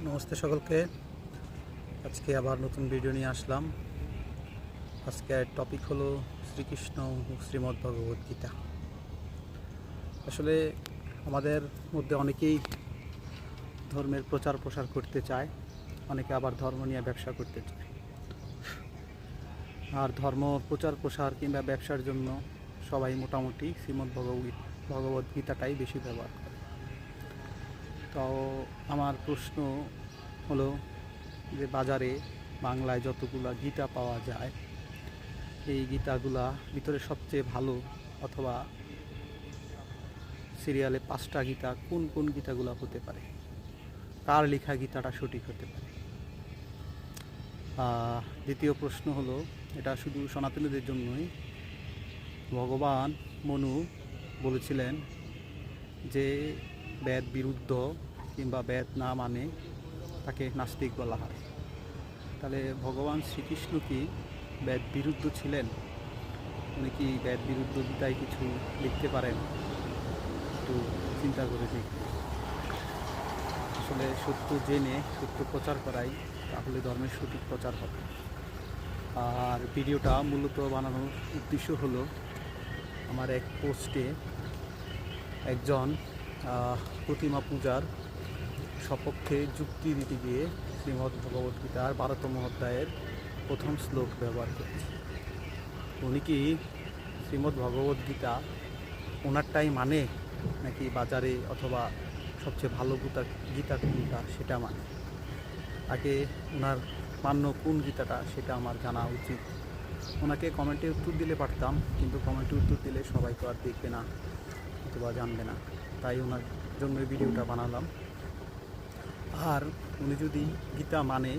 নমস্তে সকলকে। আজকে আবার নতুন ভিডিও নিয়ে আসলাম। আজকের টপিক হলো শ্রীকৃষ্ণ ও শ্রীমদ্ ভগবদ্ গীতা। আসলে আমাদের মধ্যে অনেকেই ধর্মের প্রচার প্রসার করতে চায়, অনেকে আবার ধর্ম নিয়ে ব্যবসা করতে চায়। আর ধর্ম প্রচার প্রসার কিংবা ব্যবসার জন্য সবাই মোটামুটি শ্রীমদ্ ভগবদ্ গীতাটাই বেশি ব্যবহার করে। তো আমার প্রশ্ন হলো যে বাজারে বাংলায় যতগুলা গীতা পাওয়া যায়, এই গীতাগুলা ভিতরে সবচেয়ে ভালো অথবা সিরিয়ালে 5টা গীতা কোন কোন গীতাগুলো হতে পারে, কার লেখা গীতাটা সঠিক হতে পারে। দ্বিতীয় প্রশ্ন হলো, এটা শুধু সনাতনীদের জন্যই। ভগবান মনু বলেছিলেন যে বেদ বিরুদ্ধ কিংবা বেদ না মানে তাকে নাস্তিক বলা হয়। তাহলে ভগবান শ্রীকৃষ্ণ কি বেদ বিরুদ্ধ ছিলেন? উনি কি বেদ বিরুদ্ধ গীতায় কিছু লিখতে পারেন? একটু চিন্তা করে দেখি। আসলে সত্য জেনে সত্য প্রচার করাই তাহলে ধর্মের সঠিক প্রচার হবে। আর ভিডিওটা মূলত বানানোর উদ্দেশ্য হলো, আমার এক পোস্টে একজন প্রতিমা পূজার সপক্ষে যুক্তি দিতে গিয়ে শ্রীমদ্ ভগবদ্গীতার 12তম অধ্যায়ের প্রথম শ্লোক ব্যবহার করেছে। উনি কি শ্রীমদ্ ভগবদ্গীতা ওনারটাই মানে, নাকি বাজারে অথবা সবচেয়ে ভালো গীতা কোনটা সেটা মানে? আগে ওনার মান্য কোন গীতাটা সেটা আমার জানা উচিত। ওনাকে কমেন্টে উত্তর দিলে পারতাম, কিন্তু কমেন্টে উত্তর দিলে সবাই তো আর দেখবে না অথবা জানবে না, তাই ওনার জন্য ভিডিওটা বানালাম। আর উনি যদি গীতা মানে,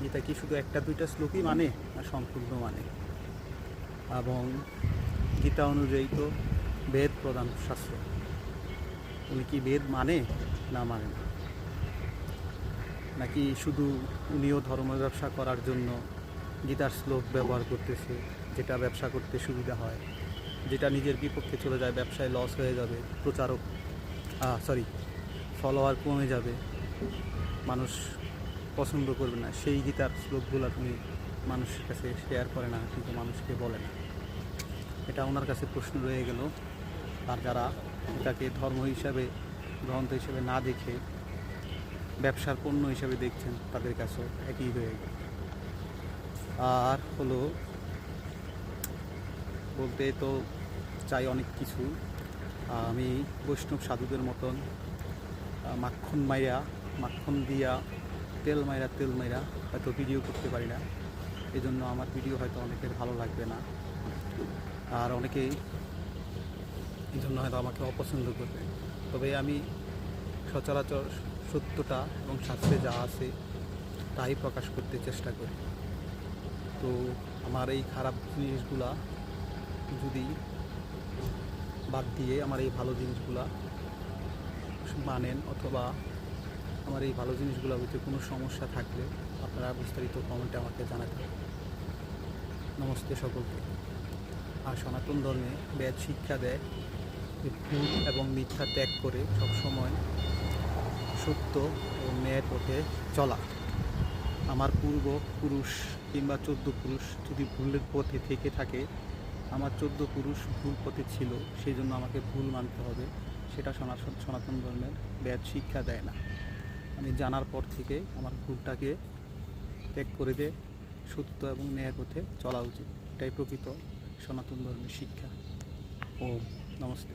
গীতা কি শুধু একটা দুইটা শ্লোকই মানে না সম্পূর্ণ মানে? এবং গীতা অনুযায়ী তো বেদ প্রধান শাস্ত্র, উনি কি বেদ মানে না মানে না? নাকি শুধু উনিও ধর্ম ব্যবসা করার জন্য গীতার শ্লোক ব্যবহার করতেছে, যেটা ব্যবসা করতে সুবিধা হয়, যেটা নিজের বিপক্ষে চলে যায়, ব্যবসায় লস হয়ে যাবে, ফলোয়ার কমে যাবে, মানুষ পছন্দ করবে না, সেই গীতার শ্লোকগুলো উনি মানুষের কাছে শেয়ার করে না, কিন্তু মানুষকে বলে না। এটা ওনার কাছে প্রশ্ন রয়ে গেল। আর যারা এটাকে ধর্ম হিসাবে, গ্রন্থ হিসেবে না দেখে ব্যবসার পণ্য হিসাবে দেখছেন, তাদের কাছেও একই রয়ে গেল। আর হলো, বলতে তো চাই অনেক কিছু। আমি বৈষ্ণব সাধুদের মতন মাখন দিয়া তেল মাইরা হয়তো ভিডিও করতে পারি না। এই জন্য আমার ভিডিও হয়তো অনেকের ভালো লাগবে না, আর অনেকেই এই জন্য হয়তো আমাকে অপছন্দ করবে। তবে আমি সচরাচর সত্যটা এবং শাস্ত্রে যা আছে তাই প্রকাশ করতে চেষ্টা করি। তো আমার এই খারাপ জিনিসগুলা যদি বাদ দিয়ে আমার এই ভালো জিনিসগুলা মানেন, অথবা আমার এই ভালো জিনিসগুলোর ভিতরে কোনো সমস্যা থাকলে আপনারা বিস্তারিত কমেন্টে আমাকে জানাতে। নমস্তে সকলকে। আর সনাতন ধর্মে বেদ শিক্ষা দেয় যে ভুল এবং মিথ্যা ত্যাগ করে সবসময় সত্য ও ন্যায়ের পথে চলা। আমার পূর্বপুরুষ কিংবা 14 পুরুষ যদি ভুলের পথে থেকে থাকে, আমার 14 পুরুষ ভুল পথে ছিল, সেই জন্য আমাকে ভুল মানতে হবে, সেটা সনাতন ধর্মের বেদ শিক্ষা দেয় না। আমি জানার পর থেকে আমার ভুলটাকে ত্যাগ করে দিয়ে সত্য এবং ন্যায়ের পথে চলা উচিত। এটাই প্রকৃত সনাতন ধর্মের শিক্ষা। ওম নমস্তে।